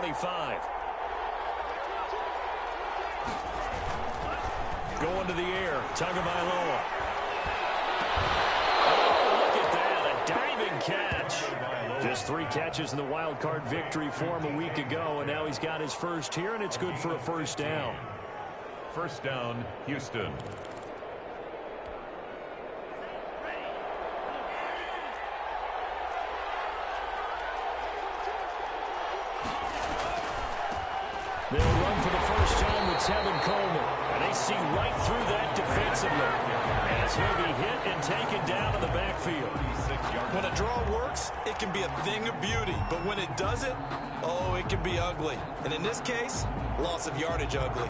25. Going to the air, Tagovailoa. Oh, look at that, a diving catch. Just 3 catches in the wild card victory for him a week ago, and now he's got his first here, and it's good for a first down. First down, Houston. They'll run for the first time with Tevin Coleman, and they see right through that defensively as he'll be hit and taken down in the backfield. When a draw works, it can be a thing of beauty, but when it doesn't, oh, it can be ugly. And in this case, loss of yardage ugly.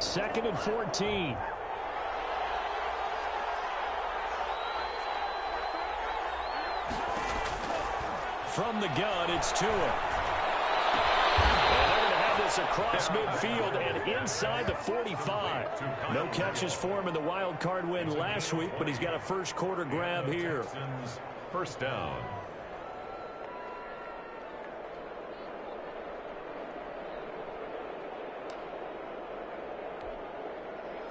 Second and 14. From the gun, it's Tua. And they're going to have this across midfield and inside the 45. No catches for him in the wild card win last week, but he's got a first quarter grab here. First down.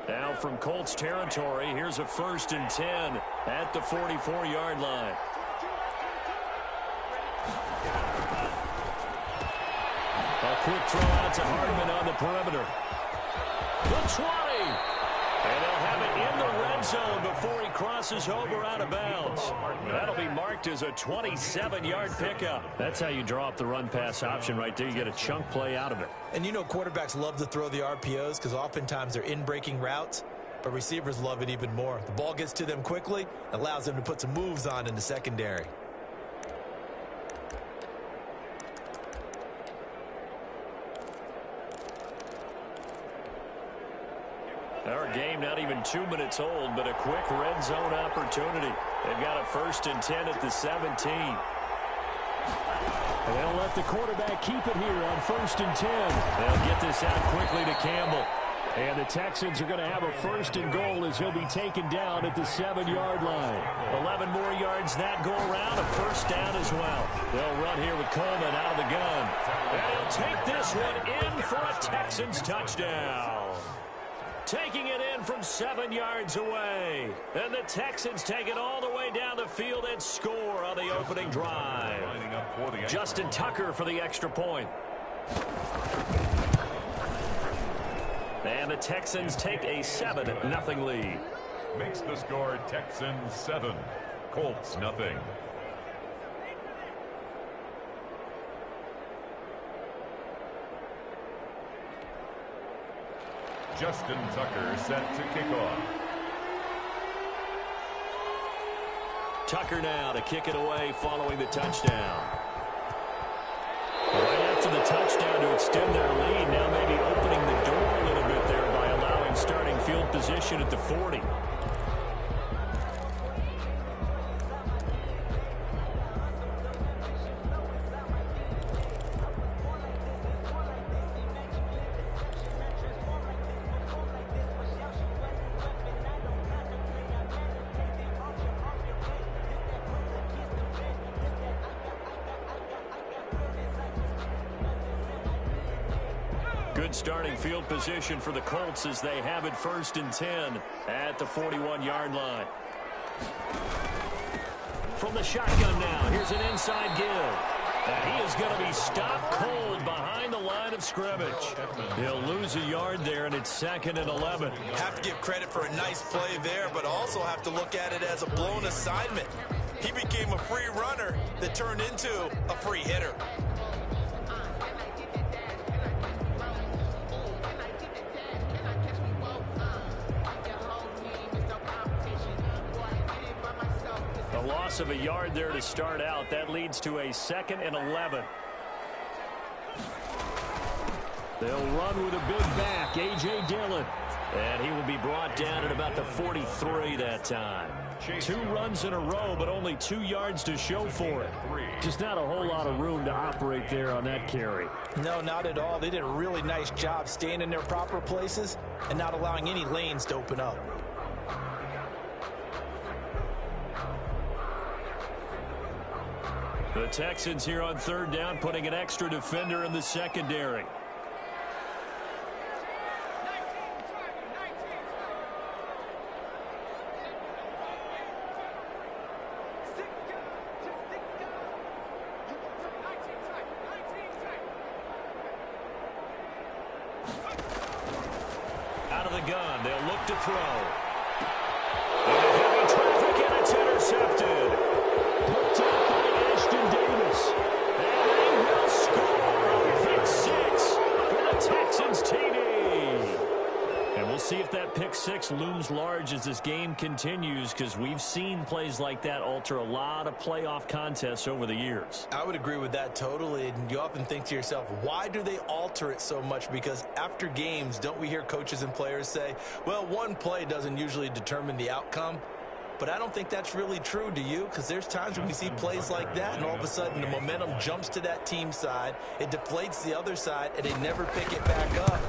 Now from Colts territory, here's a 1st and 10 at the 44-yard line. A quick throw out to Hardman on the perimeter. The 20. And they'll have it in the red zone before he crosses over out of bounds. That'll be marked as a 27-yard pickup. That's how you draw up the run-pass option right there. You get a chunk play out of it. And you know quarterbacks love to throw the RPOs because oftentimes they're in-breaking routes, but receivers love it even more. The ball gets to them quickly, allows them to put some moves on in the secondary. Our game not even 2 minutes old, but a quick red zone opportunity. They've got a 1st and 10 at the 17. And they'll let the quarterback keep it here on 1st and 10. They'll get this out quickly to Campbell. And the Texans are going to have a 1st and goal as he'll be taken down at the 7-yard line. 11 more yards that go around, a first down as well. They'll run here with Coleman out of the gun. And he'll take this one in for a Texans touchdown. Taking it in from 7 yards away. And the Texans take it all the way down the field and score on the opening drive. Justin Tucker for the extra point. And the Texans take a 7-0 lead. Makes the score Texans 7, Colts nothing. Justin Tucker set to kick off. Tucker now to kick it away following the touchdown. Right after the touchdown to extend their lead, now maybe opening the door a little bit there by allowing starting field position at the 40. Good starting field position for the Colts as they have it 1st and 10 at the 41-yard line. From the shotgun now, here's an inside give. And he is going to be stopped cold behind the line of scrimmage. He'll lose a yard there, and it's 2nd and 11. Have to give credit for a nice play there, but also have to look at it as a blown assignment. He became a free runner that turned into a free hitter. Loss of a yard there to start out. That leads to a 2nd and 11. They'll run with a big back, A.J. Dillon. And he will be brought down at about the 43 that time. 2 runs in a row, but only 2 yards to show for it. Just not a whole lot of room to operate there on that carry. No, not at all. They did a really nice job staying in their proper places and not allowing any lanes to open up. The Texans here on 3rd down, putting an extra defender in the secondary. Out of the gun, they'll look to throw. And heavy traffic, and it's intercepted. Picked up by Ashton Davis. And they will score a pick 6 for the Texans TD. And we'll see if that pick 6 looms large as this game continues, because we've seen plays like that alter a lot of playoff contests over the years. I would agree with that totally. And you often think to yourself, why do they alter it so much? Because after games, don't we hear coaches and players say, well, one play doesn't usually determine the outcome? But I don't think that's really true, do you? Because there's times when we see plays like that, and all of a sudden the momentum jumps to that team side, it deflates the other side, and they never pick it back up.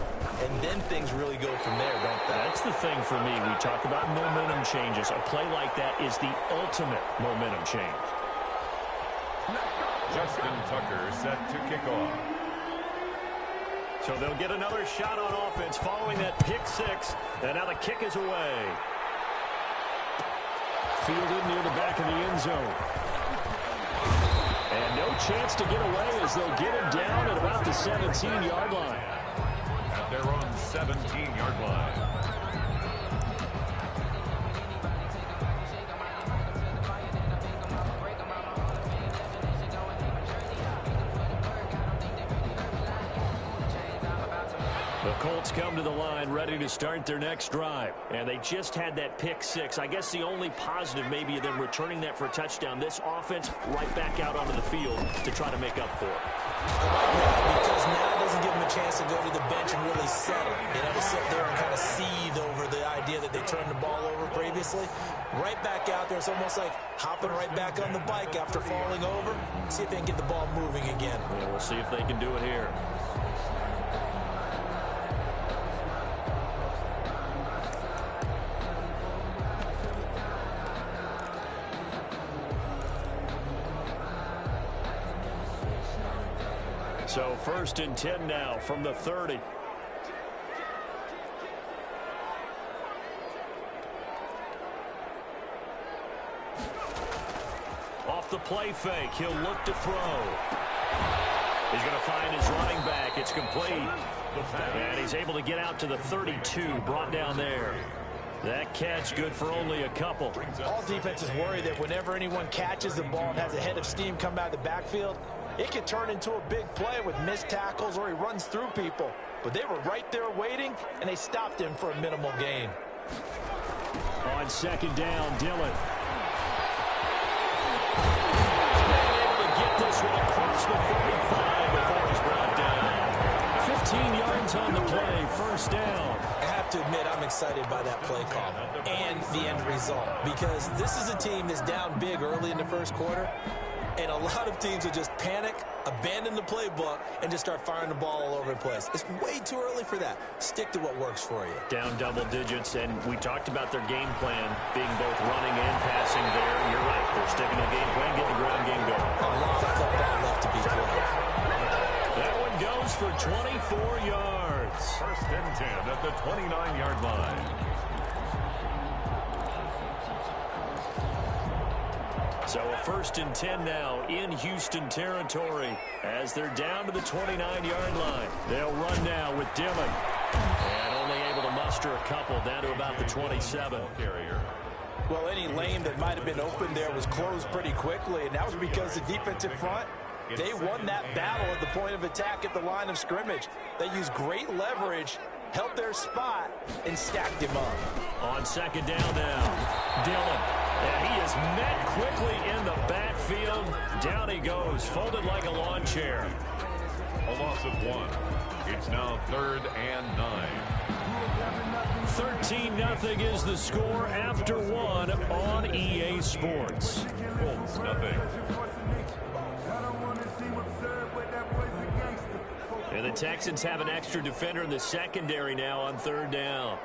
And then things really go from there, don't they? That's the thing for me. We talk about momentum changes. A play like that is the ultimate momentum change. Justin Tucker set to kick off. So they'll get another shot on offense following that pick 6, and now the kick is away. Fielded near the back of the end zone. And no chance to get away as they'll get him down at about the 17-yard line. At their own 17-yard line. The Colts come to the line ready to start their next drive. And they just had that pick 6. I guess the only positive maybe of them returning that for a touchdown. This offense right back out onto the field to try to make up for it. Because now it doesn't give them a chance to go to the bench and really settle. You know, to sit there and kind of seethe over the idea that they turned the ball over previously. Right back out there. It's almost like hopping right back on the bike after falling over. See if they can get the ball moving again. Well, we'll see if they can do it here. So 1st and 10 now from the 30. Off the play fake, he'll look to throw. He's going to find his running back. It's complete. And he's able to get out to the 32, brought down there. That catch good for only a couple. All defenses worry that whenever anyone catches the ball and has a head of steam come out of the backfield, it can turn into a big play with missed tackles or he runs through people. But they were right there waiting, and they stopped him for a minimal gain. On 2nd down, Dillon. Able to get this one across the 45 before he's brought down. 15 yards on the play, 1st down. I have to admit, I'm excited by that play call and the end result, because this is a team that's down big early in the 1st quarter. And a lot of teams will just panic, abandon the playbook, and just start firing the ball all over the place. It's way too early for that. Stick to what works for you. Down double digits, and we talked about their game plan being both running and passing there. You're right. They're sticking to the game plan, getting the ground game going. A lot of football left to be played. That one goes for 24 yards. 1st and 10 at the 29-yard line. So a 1st and 10 now in Houston territory as they're down to the 29-yard line. They'll run now with Dillon. And only able to muster a couple down to about the 27. Well, any lane that might have been open there was closed pretty quickly, and that was because the defensive front, they won that battle at the point of attack at the line of scrimmage. They used great leverage, held their spot, and stacked him up. On 2nd down now, Dillon. And he is met quickly in the backfield. Down he goes, folded like a lawn chair. A loss of 1. It's now 3rd and 9. 13-0 is the score after one on EA Sports. Colts nothing. And the Texans have an extra defender in the secondary now on third down.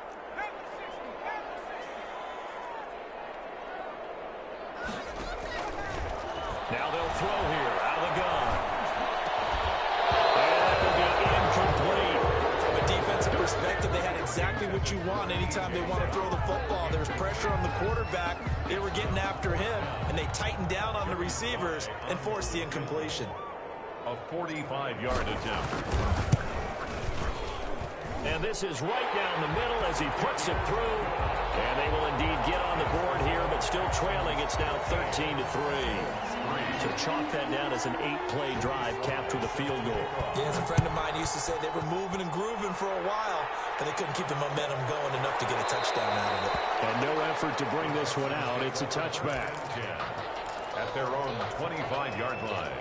Now they'll throw here out of the gun. And that will be incomplete. From a defensive perspective, they had exactly what you want anytime they want to throw the football. There was pressure on the quarterback. They were getting after him, and they tightened down on the receivers and forced the incompletion. A 45-yard attempt. And this is right down the middle as he puts it through. And they will indeed get on the board here, but still trailing. It's now 13-3. So chalk that down as an 8-play drive capped with a field goal. Yeah, as a friend of mine used to say, they were moving and grooving for a while, but they couldn't keep the momentum going enough to get a touchdown out of it. And no effort to bring this one out. It's a touchback. At their own 25-yard line.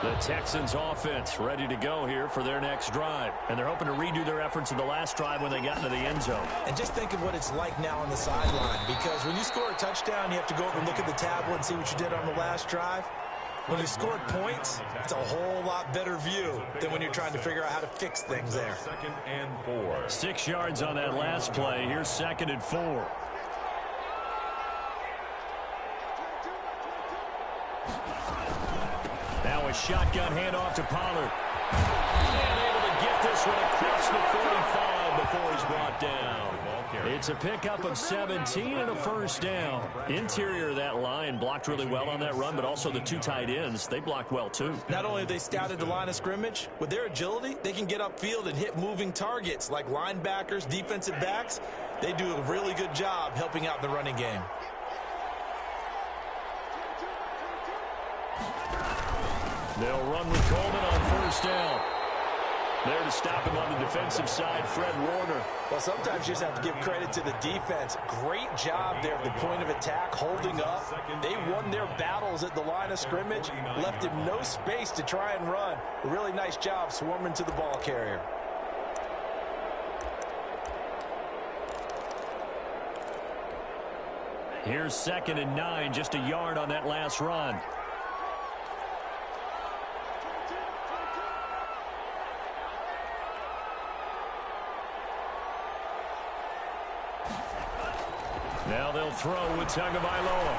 The Texans offense ready to go here for their next drive. And they're hoping to redo their efforts in the last drive when they got into the end zone. And just think of what it's like now on the sideline, because when you score a touchdown, you have to go over and look at the tablet and see what you did on the last drive. When you scored points, it's a whole lot better view than when you're trying to figure out how to fix things there. 2nd and 4. 6 yards on that last play. Here's 2nd and 4. Now a shotgun handoff to Pollard. And able to get this one across the 45 before he's brought down. It's a pickup of 17 and a first down. Interior of that line blocked really well on that run, but also the 2 tight ends, they blocked well too. Not only have they scouted the line of scrimmage, with their agility, they can get upfield and hit moving targets like linebackers, defensive backs. They do a really good job helping out in the running game. They'll run with Coleman on first down. There to stop him on the defensive side, Fred Warner. Well, sometimes you just have to give credit to the defense. Great job there at the point of attack, holding up. They won their battles at the line of scrimmage, left him no space to try and run. A really nice job swarming to the ball carrier. Here's 2nd and 9, just a yard on that last run. Now they'll throw with Tagovailoa.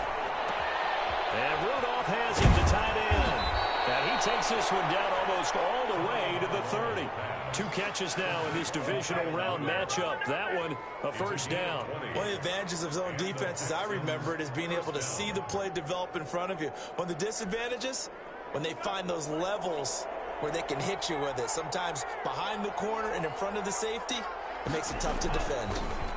And Rudolph has him to tight end. And he takes this one down almost all the way to the 30. 2 catches now in this divisional round matchup. That one, a first down. One of the advantages of zone defense, as I remember it, is being able to see the play develop in front of you. One of the disadvantages, when they find those levels where they can hit you with it. Sometimes behind the corner and in front of the safety, it makes it tough to defend.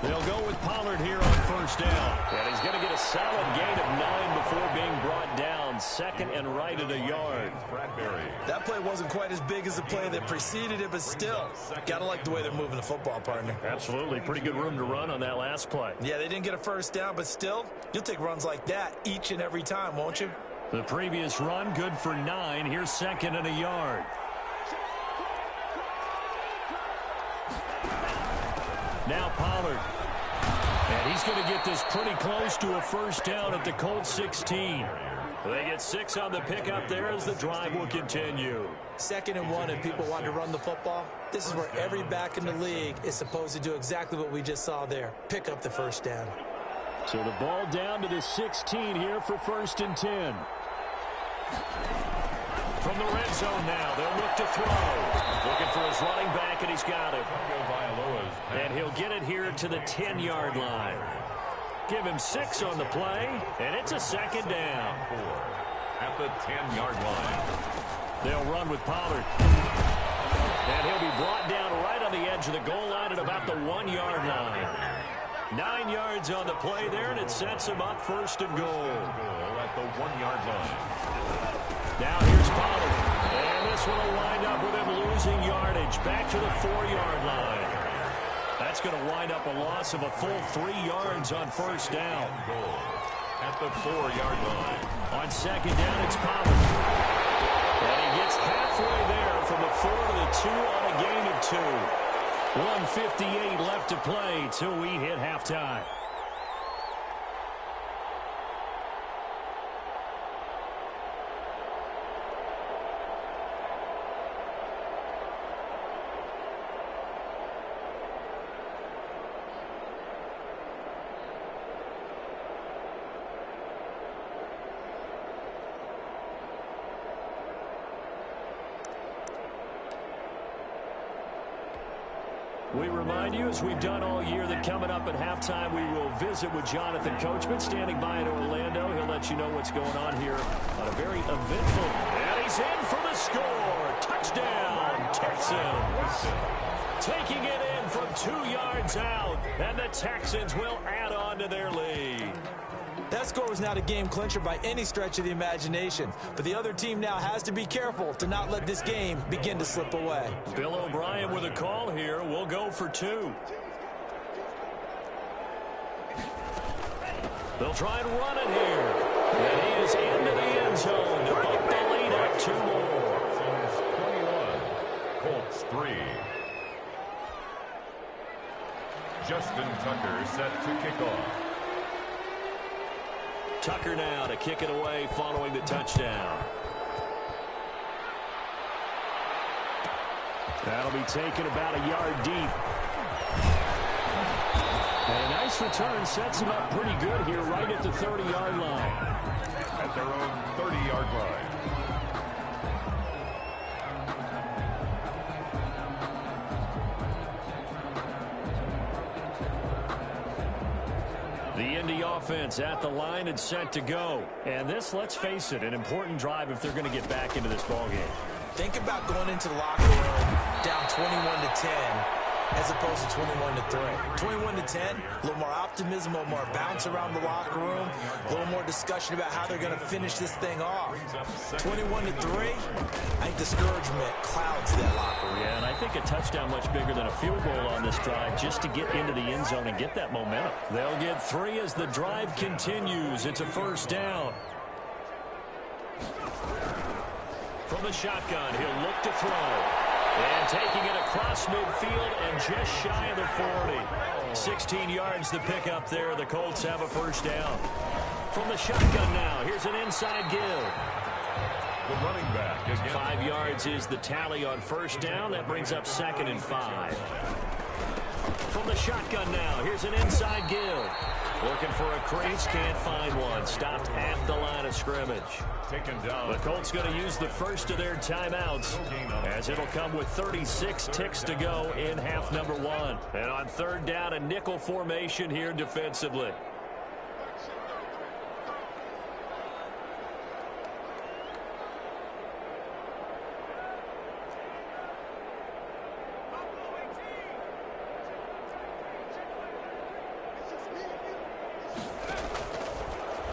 They'll go with Pollard here on first down. And he's going to get a solid gain of 9 before being brought down. 2nd and right at a yard. That play wasn't quite as big as the play that preceded it, but still, got to like the way they're moving the football, partner. Absolutely. Pretty good room to run on that last play. Yeah, they didn't get a first down, but still, you'll take runs like that each and every time, won't you? The previous run, good for 9. Here's 2nd and a yard. Now Pollard. And he's going to get this pretty close to a first down at the Colts 16. They get 6 on the pickup there as the drive will continue. 2nd and 1 if people want to run the football. This is where every back in the league is supposed to do exactly what we just saw there. Pick up the first down. So the ball down to the 16 here for 1st and 10. From the red zone now, they'll look to throw. Looking for his running back, and he's got it. And he'll get it here to the 10-yard line. Give him 6 on the play, and it's a 2nd down. At the 10-yard line. They'll run with Pollard. And he'll be brought down right on the edge of the goal line at about the 1-yard line. 9 yards on the play there, and it sets him up 1st and goal. At the 1-yard line. Now here's Pollard. And this this one will wind up with him losing yardage back to the 4-yard line. That's going to wind up a loss of a full 3 yards on first down. Goal at the 4-yard line. On second down, it's Pollard. And he gets halfway there from the 4 to the 2 on a gain of 2. 1:58 left to play till we hit halftime. We remind you, as we've done all year, that coming up at halftime, we will visit with Jonathan Coachman standing by in Orlando. He'll let you know what's going on here on a very eventful. And he's in for the score. Touchdown, Texans. Taking it in from 2 yards out, and the Texans will add on to their lead. That score was not a game clincher by any stretch of the imagination, but the other team now has to be careful to not let this game begin to slip away. Bill O'Brien with a call here. We'll go for 2. They'll try and run it here. And he is into the end zone to bump the lead up 2 more. Texans 21, Colts 3. Justin Tucker set to kick off. Tucker now to kick it away following the touchdown. That'll be taken about a yard deep. And a nice return sets him up pretty good here right at the 30-yard line. At their own 30-yard line. The Indy offense at the line and set to go. And this, let's face it, an important drive if they're going to get back into this ballgame. Think about going into the locker room down 21-10 as opposed to 21-3. 21-10, a little more optimism, a little more bounce around the locker room, a little more discussion about how they're going to finish this thing off. 21-3, I think discouragement clouds that locker room. Yeah, and I think a touchdown much bigger than a field goal on this drive just to get into the end zone and get that momentum. They'll get 3 as the drive continues. It's a first down. From the shotgun, he'll look to throw. And taking it across midfield and just shy of the 40. 16 yards to pick up there. The Colts have a first down. From the shotgun now, here's an inside give. The running back again. 5 yards is the tally on first down. That brings up 2nd and 5. From the shotgun now, here's an inside give. Looking for a crease, can't find one. Stopped at the line of scrimmage. Taken down. The Colts going to use the first of their timeouts as it'll come with 36 ticks to go in half number 1. And on third down, a nickel formation here defensively.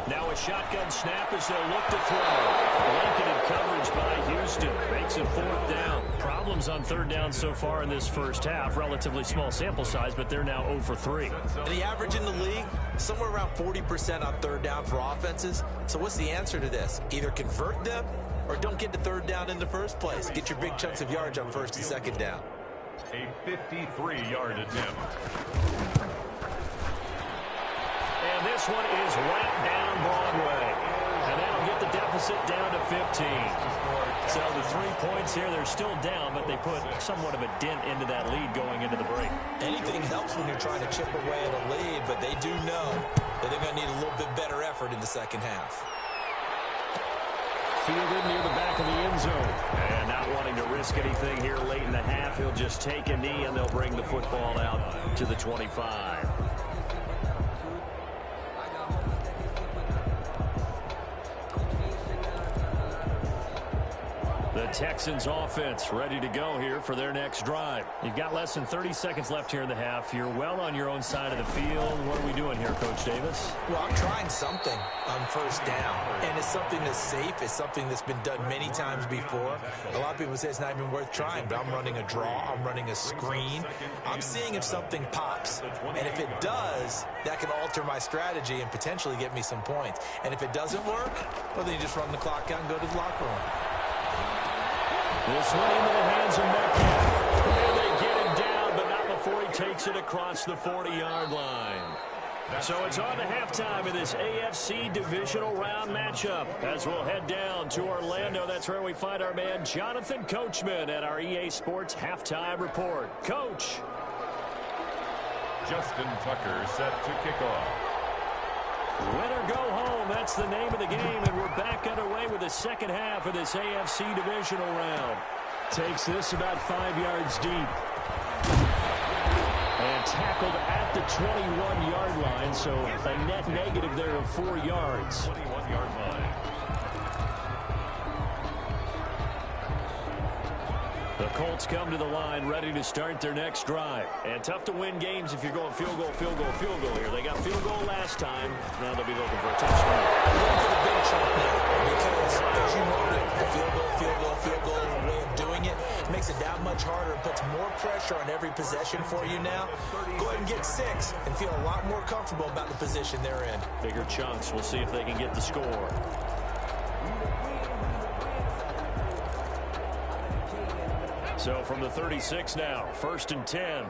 Now a shotgun snap as they'll look to throw. Blanketed coverage by Houston. Makes it 4th down. Problems on third down so far in this first half. Relatively small sample size, but they're now 0 for 3. And the average in the league, somewhere around 40% on third down for offenses. So what's the answer to this? Either convert them or don't get to third down in the first place. Get your big chunks of yards on first and second down. A 53-yard attempt. And this one is right down Broadway. And that'll get the deficit down to 15. So the 3 points here, they're still down, but they put somewhat of a dent into that lead going into the break. Anything helps when you're trying to chip away at a lead, but they do know that they're going to need a little bit better effort in the second half. Fielded near the back of the end zone. And not wanting to risk anything here late in the half, he'll just take a knee, and they'll bring the football out to the 25. The The Texans offense ready to go here for their next drive. You've got less than 30 seconds left here in the half. You're well on your own side of the field. What are we doing here, Coach Davis? Well, I'm trying something on first down, and it's something that's safe. It's something that's been done many times before. A lot of people say it's not even worth trying, but I'm running a draw. I'm running a screen. I'm seeing if something pops, and if it does, that can alter my strategy and potentially get me some points. And if it doesn't work, well, then you just run the clock out and go to the locker room. This one into the hands of Metcalf. And they get him down, but not before he takes it across the 40-yard line. So it's on to halftime in this AFC divisional round matchup. As we'll head down to Orlando, that's where we find our man Jonathan Coachman at our EA Sports Halftime Report. Coach. Justin Tucker set to kick off. Win or go home, that's the name of the game, and we're back underway with the second half of this AFC divisional round. Takes this about 5 yards deep. And tackled at the 21-yard line, so a net negative there of 4 yards. 21-yard line. The Colts come to the line ready to start their next drive. And tough to win games if you're going field goal, field goal, field goal here. They got field goal last time. Now they'll be looking for a touchdown. Going for the big chunk now because, as you noted, the field goal is a way of doing it. It makes it that much harder and puts more pressure on every possession for you now. Go ahead and get 6 and feel a lot more comfortable about the position they're in. Bigger chunks. We'll see if they can get the score. So from the 36 now, 1st and 10.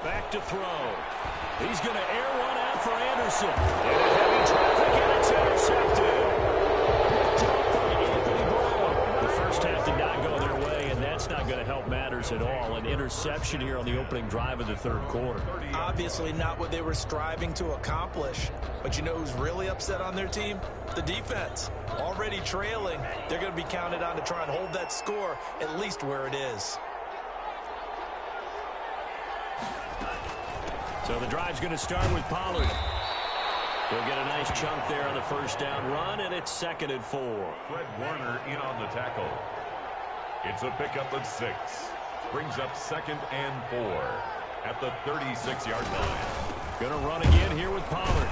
Back to throw. He's going to air one out for Anderson. And a heavy traffic, and it's intercepted. Picked up by Anthony Brown. The first half did not go their way, and that's not going to help matters at all. An interception here on the opening drive of the third quarter. Obviously not what they were striving to accomplish. But you know who's really upset on their team? The defense. Already trailing. They're going to be counted on to try and hold that score at least where it is. So the drive's going to start with Pollard. He'll get a nice chunk there on the first down run, and it's 2nd and 4. Fred Warner in on the tackle. It's a pickup of 6. Brings up 2nd and 4 at the 36-yard line. Going to run again here with Pollard.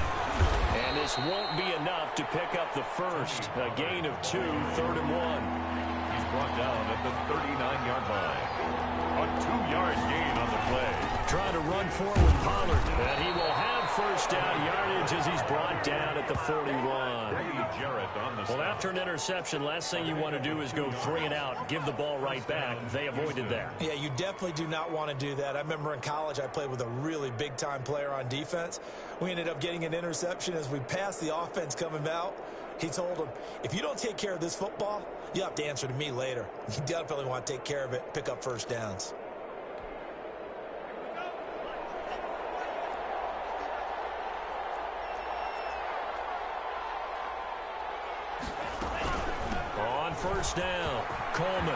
And this won't be enough to pick up the first. A gain of 2, 3rd and 1. He's brought down at the 39-yard line. A 2-yard gain on the play. Trying to run forward with Pollard. And he will have first down yardage as he's brought down at the 41. Well, after an interception, last thing you want to do is go 3 and out, give the ball right back. They avoided that. Yeah, you definitely do not want to do that. I remember in college I played with a really big-time player on defense. We ended up getting an interception as we passed the offense coming out. He told him, if you don't take care of this football, you have to answer to me later. You definitely want to take care of it, pick up first downs. First down, Coleman. And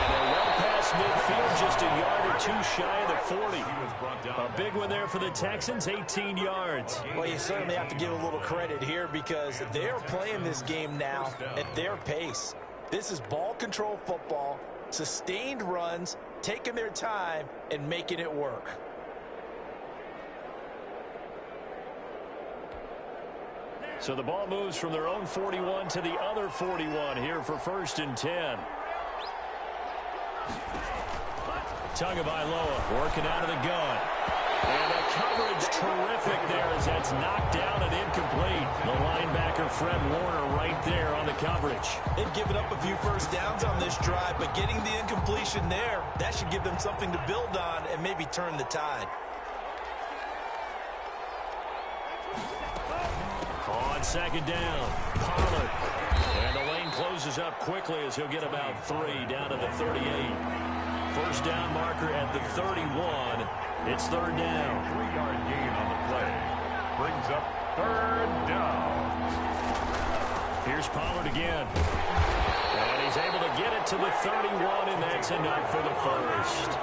they're well past midfield, just a yard or 2 shy of the 40. A big one there for the Texans, 18 yards. Well, you certainly have to give a little credit here because they're playing this game now at their pace. This is ball control football, sustained runs, taking their time, and making it work. So the ball moves from their own 41 to the other 41 here for 1st and 10. Tagovailoa working out of the gun. And the coverage terrific there as that's knocked down and incomplete. The linebacker Fred Warner right there on the coverage. They've given up a few first downs on this drive, but getting the incompletion there, that should give them something to build on and maybe turn the tide. On 2nd down, Pollard. And the lane closes up quickly as he'll get about 3 down to the 38. First down marker at the 31. It's 3rd down. 3-yard gain on the play. Brings up 3rd down. Here's Pollard again. And he he's able to get it to the 31, and that's enough for the first.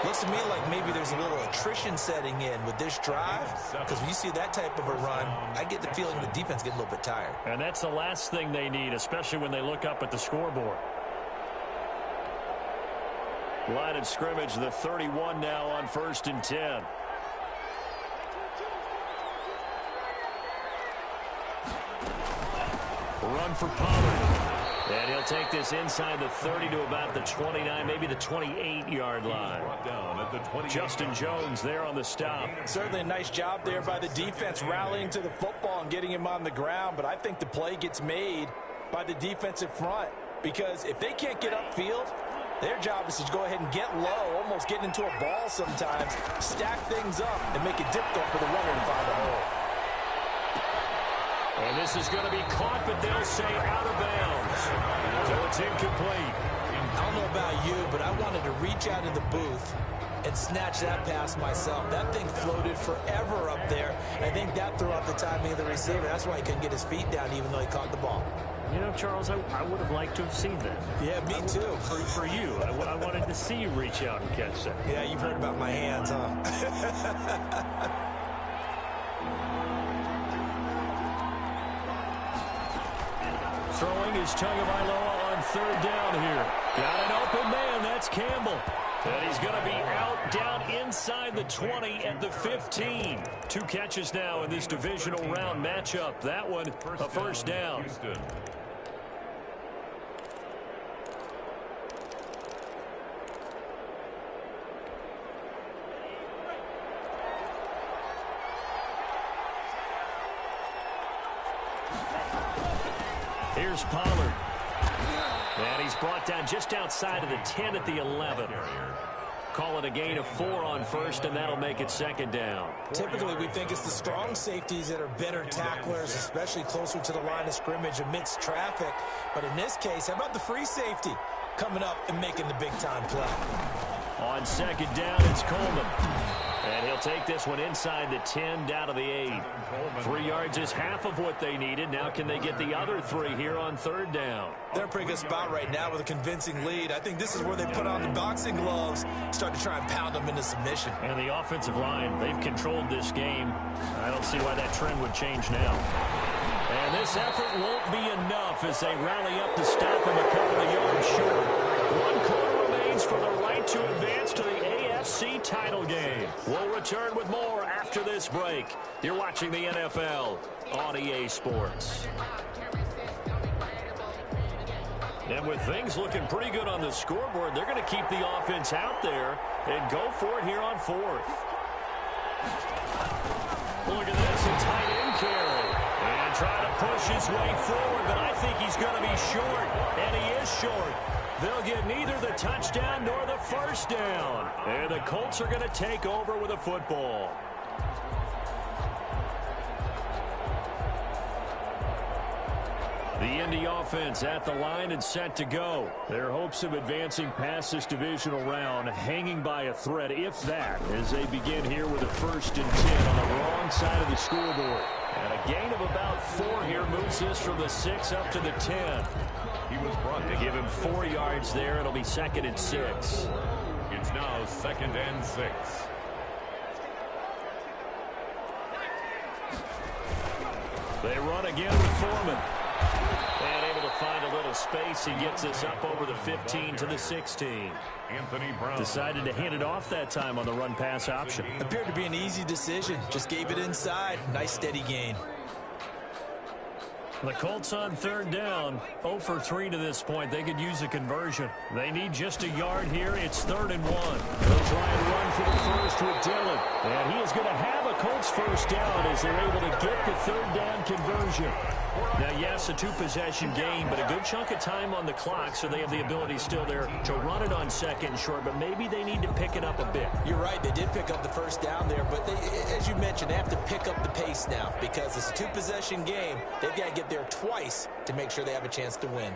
Looks to me like maybe there's a little attrition setting in with this drive, because when you see that type of a run, I get the feeling the defense getting a little bit tired. And that's the last thing they need, especially when they look up at the scoreboard. Line of scrimmage, the 31 now on 1st and 10. Run for Pollard. And he'll take this inside the 30 to about the 29, maybe the 28-yard line. Justin Jones there on the stop. Certainly a nice job there by the defense rallying to the football and getting him on the ground, but I think the play gets made by the defensive front, because if they can't get upfield, their job is to go ahead and get low, almost get into a ball sometimes, stack things up, and make it difficult for the runner to find a hole. And this is going to be caught, but they'll say out of bounds. So it's incomplete. I don't know about you, but I wanted to reach out of the booth and snatch that pass myself. That thing floated forever up there. I think that threw off the timing of the receiver. That's why he couldn't get his feet down even though he caught the ball. You know, Charles, I would have liked to have seen that. Yeah, me too. For you, I wanted to see you reach out and catch that. Yeah, you've heard about my hands, huh? Throwing is Tagovailoa on 3rd down here. Got an open man. That's Campbell. And he's going to be out down inside the 20 at the 15. 2 catches now in this divisional round matchup. That one, a first down. Here's Pollard. And he's brought down just outside of the 10 at the 11. Call it a gain of 4 on 1st, and that'll make it 2nd down. Typically, we think it's the strong safeties that are better tacklers, especially closer to the line of scrimmage amidst traffic. But in this case, how about the free safety coming up and making the big-time play? On 2nd down, it's Coleman. And he'll take this one inside the 10, down to the 8. 3 yards is half of what they needed. Now can they get the other 3 here on 3rd down? They're in a pretty good spot right now with a convincing lead. I think this is where they put on the boxing gloves, start to try and pound them into submission. And the offensive line, they've controlled this game. I don't see why that trend would change now. And this effort won't be enough as they rally up to stop him a couple of yards short. 1 quarter remains for the right to advance to the AFC title game. We'll return with more after this break. You're watching the NFL on EA Sports. And with things looking pretty good on the scoreboard, they're going to keep the offense out there and go for it here on 4th. Look at this, a tight end carry. And trying to push his way forward, but I think he's going to be short, and he is short. They'll get neither the touchdown nor the first down. And the Colts are going to take over with a football. The Indy offense at the line and set to go. Their hopes of advancing past this divisional round hanging by a thread, if that, as they begin here with a 1st and 10 on the wrong side of the scoreboard. And a gain of about 4 here moves this from the 6 up to the 10. He was brought to give him 4 yards there. It'll be 2nd and 6. It's now 2nd and 6. They run again with Foreman. And able to find a little space. He gets this up over the 15 to the 16. Anthony Brown decided to hand it off that time on the run-pass option. Appeared to be an easy decision. Just gave it inside. Nice steady gain. The Colts on 3rd down, 0 for 3 to this point. They could use a conversion. They need just a yard here. It's 3rd and 1. They'll try and run for the first with Dillon. And he is going to have a Colts first down as they're able to get the 3rd down conversion. Now, yes, a 2-possession game, but a good chunk of time on the clock, so they have the ability still there to run it on 2nd and short, but maybe they need to pick it up a bit. You're right. They did pick up the first down there, but they, as you mentioned, they have to pick up the pace now because it's a 2-possession game. They've got to get there twice to make sure they have a chance to win.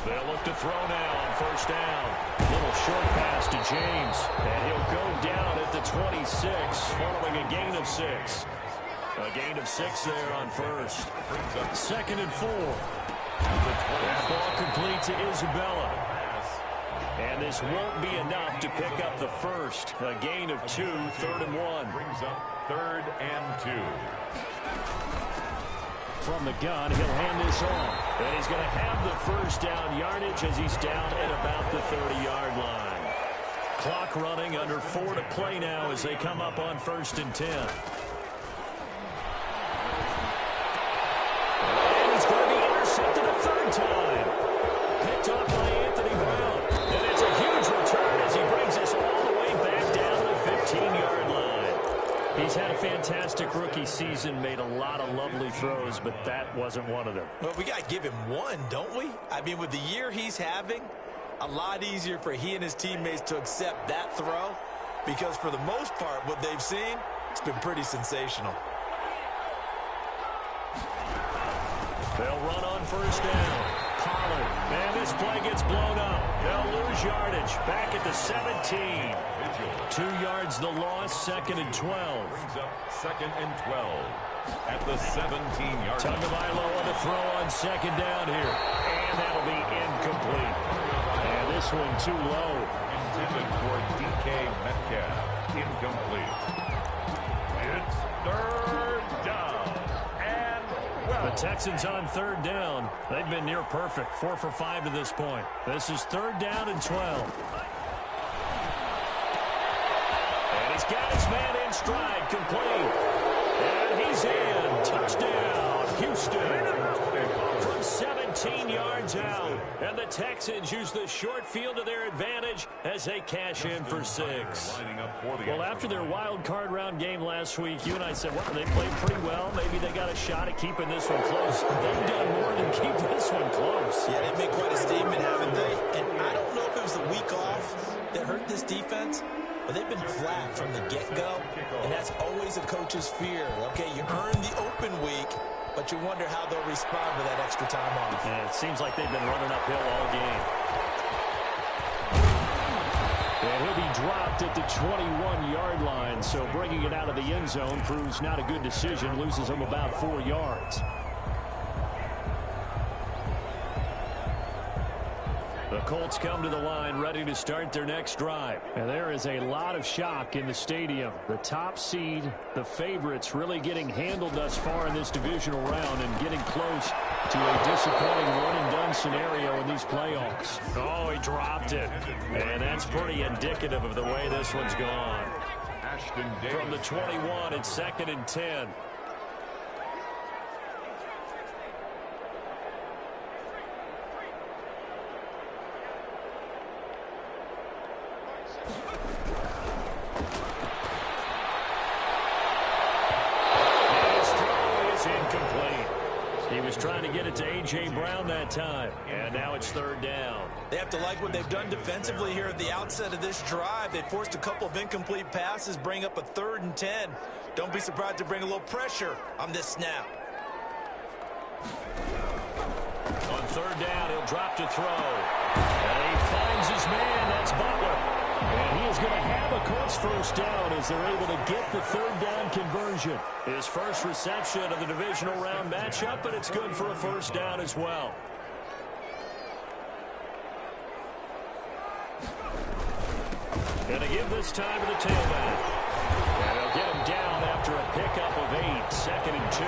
They'll look to throw now on 1st down. Little short pass to James. And he'll go down at the 26, following a gain of 6. A gain of 6 there on first. 2nd and 4. That ball complete to Isabella. And this won't be enough to pick up the first. A gain of 2, 3rd and 1. Brings up 3rd and 2. From the gun, he'll hand this off. And he's going to have the first down yardage as he's down at about the 30-yard line. Clock running, under 4 to play now as they come up on 1st and 10. And he's going to be intercepted a 3rd time. Picked off by Anthony Brown. And it's a huge return as he brings us all the way back down to the 15-yard line. He's had a fantastic rookie season, made a lot of lovely throws, but that wasn't one of them. Well, we got to give him one, don't we? I mean, with the year he's having, a lot easier for he and his teammates to accept that throw because for the most part, what they've seen, it's been pretty sensational. They'll run on 1st down. Pollard. Man, this play gets blown up. They'll lose yardage. Back at the 17. 2 yards the loss, 2nd and 12. Brings up 2nd and 12 at the 17-yard line. Tagovailoa to throw on 2nd down here. And that'll be incomplete. And this one too low. Intended for DK Metcalf. Incomplete. It's 3rd down. And the Texans on 3rd down. They've been near perfect. 4 for 5 to this point. This is 3rd down and 12. And he's got his man in stride, complete. And he's in. Touchdown, Houston. From 17 yards out. And the Texans use the short field to their advantage as they cash in for 6. Well, after their wild card round game last week, you and I said, well, they played pretty well. Maybe they got a shot at keeping this one close. They've done more than keep this one close. Yeah, they've made quite a statement, haven't they? And I don't know if it was the week off that hurt this defense, but they've been flat from the get-go, and that's always a coach's fear. Okay, you earn the open week, but you wonder how they'll respond to that extra time off. And it seems like they've been running uphill all game. And he'll be dropped at the 21-yard line, so bringing it out of the end zone proves not a good decision, loses him about 4 yards. The Colts come to the line ready to start their next drive. And there is a lot of shock in the stadium. The top seed, the favorites, really getting handled thus far in this divisional round and getting close to a disappointing one-and-done scenario in these playoffs. Oh, he dropped it. And that's pretty indicative of the way this one's gone. From the 21, it's 2nd and 10. He was trying to get it to A.J. Brown that time, and now it's 3rd down. They have to like what they've done defensively here at the outset of this drive. They forced a couple of incomplete passes, bring up a 3rd and 10. Don't be surprised to bring a little pressure on this snap. On 3rd down, he'll drop to throw. And he finds his man. That's Butler. And he is going to have a Colts first down as they're able to get the 3rd down conversion. His first reception of the divisional round matchup, but it's good for a first down as well. Going to give this time to the tailback. And they'll get him down after a pickup of 8. 2nd and 2.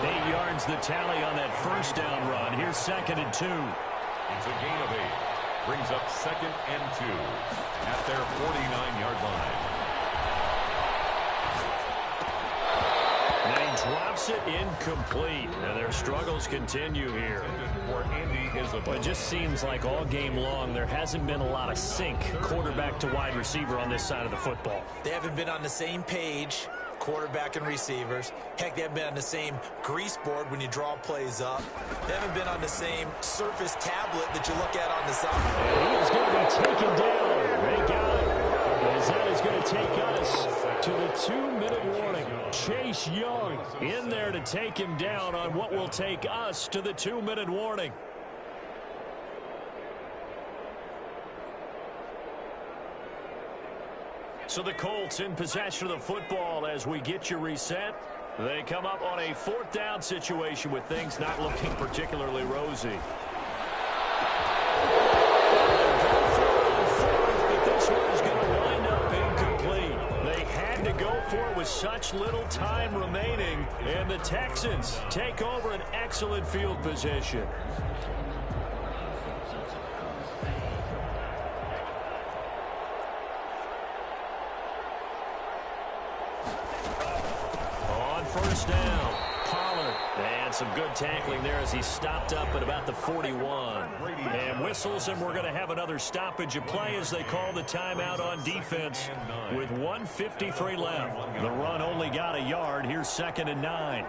8 yards the tally on that first down run. Here's 2nd and 2. It's a gain of 8. Brings up 2nd and 2 at their 49-yard line. And he drops it incomplete. And their struggles continue here. It just seems like all game long there hasn't been a lot of sync quarterback to wide receiver on this side of the football. They haven't been on the same page, quarterback and receivers. Heck, they haven't been on the same grease board when you draw plays up. They haven't been on the same Surface tablet that you look at on the side. And he is going to be taken down. They got it. As that is going to take us to the 2-minute warning. Chase Young in there to take him down on what will take us to the 2-minute warning. So the Colts in possession of the football as we get you reset. They come up on a 4th down situation with things not looking particularly rosy. But this one is going to wind up incomplete. They had to go for it with such little time remaining, and the Texans take over an excellent field position. First down, Pollard. And some good tackling there as he stopped up at about the 41. And whistles, and we're going to have another stoppage of play as they call the timeout on defense with 1:53 left. The run only got a yard. Here's 2nd and 9.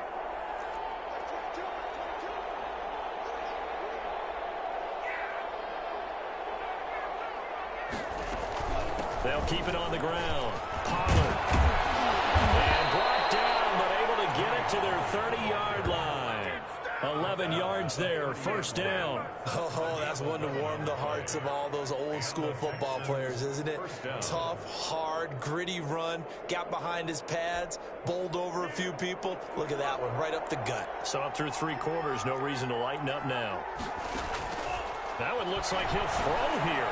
They'll keep it on the ground. Pollard. And brought down, but able to get it to their 30-yard line. 11 yards there, first down. Oh, that's one to warm the hearts of all those old-school football players, isn't it? Tough, hard, gritty run, got behind his pads, bowled over a few people. Look at that one, right up the gut. So up through 3 quarters, no reason to lighten up now. That one looks like he'll throw here.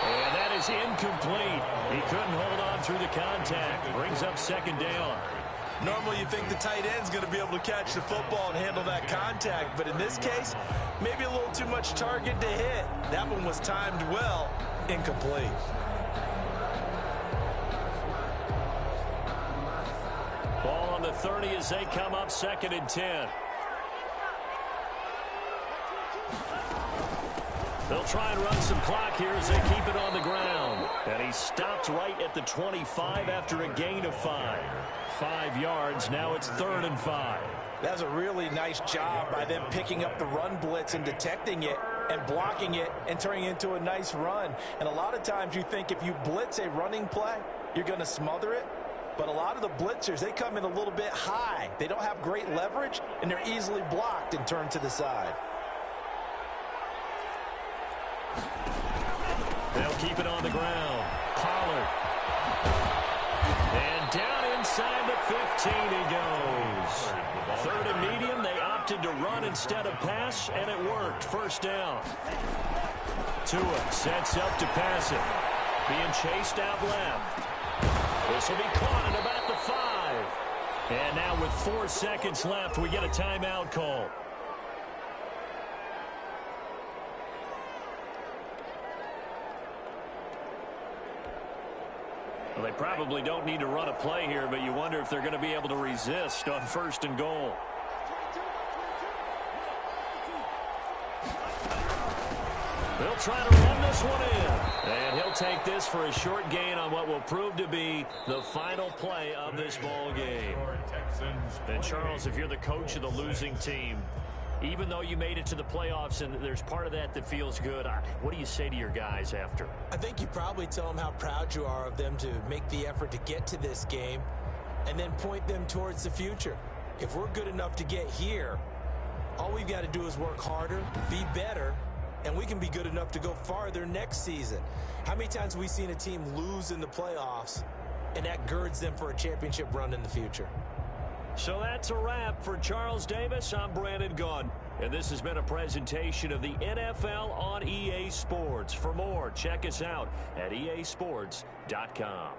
And that is incomplete. He couldn't hold on through the contact. Brings up 2nd down. Normally you think the tight end's going to be able to catch the football and handle that contact, but in this case, maybe a little too much target to hit. That one was timed well, incomplete. Ball on the 30 as they come up 2nd and 10. They'll try and run some clock here as they keep it on the ground. And he stopped right at the 25 after a gain of 5. 5 yards, now it's 3rd and 5. That's a really nice job by them picking up the run blitz and detecting it and blocking it and turning it into a nice run. And a lot of times you think if you blitz a running play, you're going to smother it. But a lot of the blitzers, they come in a little bit high. They don't have great leverage, and they're easily blocked and turned to the side. They'll keep it on the ground. Pollard. And down inside the 15 he goes. 3rd and medium. They opted to run instead of pass, and it worked. First down. Tua sets up to pass it. Being chased out left. This will be caught at about the 5. And now with 4 seconds left, we get a timeout call. Well, they probably don't need to run a play here, but you wonder if they're going to be able to resist on 1st and goal. They'll try to run this one in. And he'll take this for a short gain on what will prove to be the final play of this ball game. And Charles, if you're the coach of the losing team, even though you made it to the playoffs and there's part of that that feels good, what do you say to your guys after? I think you probably tell them how proud you are of them to make the effort to get to this game and then point them towards the future. If we're good enough to get here, all we've got to do is work harder, be better, and we can be good enough to go farther next season. How many times have we seen a team lose in the playoffs, and that girds them for a championship run in the future? So that's a wrap for Charles Davis. I'm Brandon Gunn, and this has been a presentation of the NFL on EA Sports. For more, check us out at easports.com.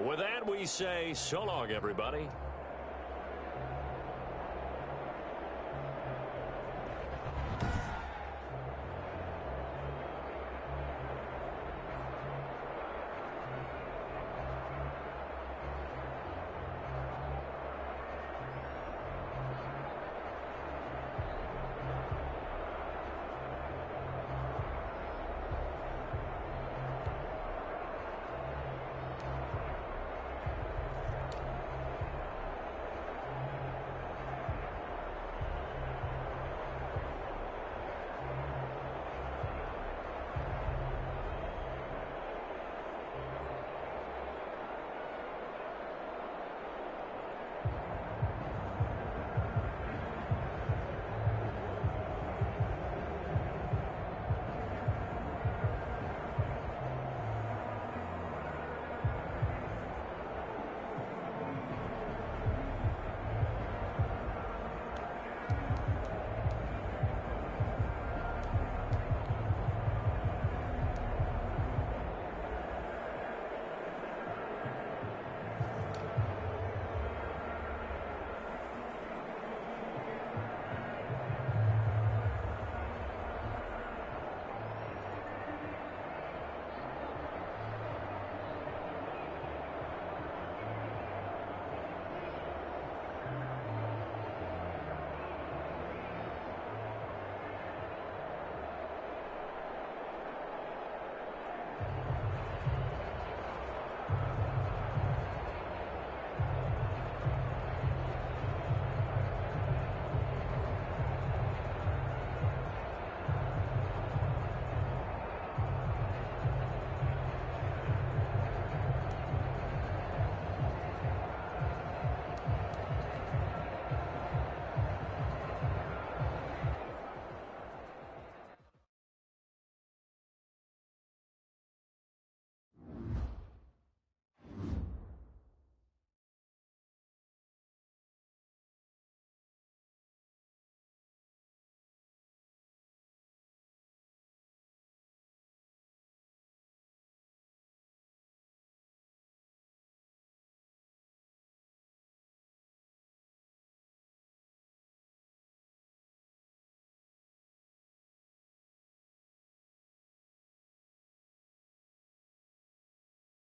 With that, we say so long, everybody.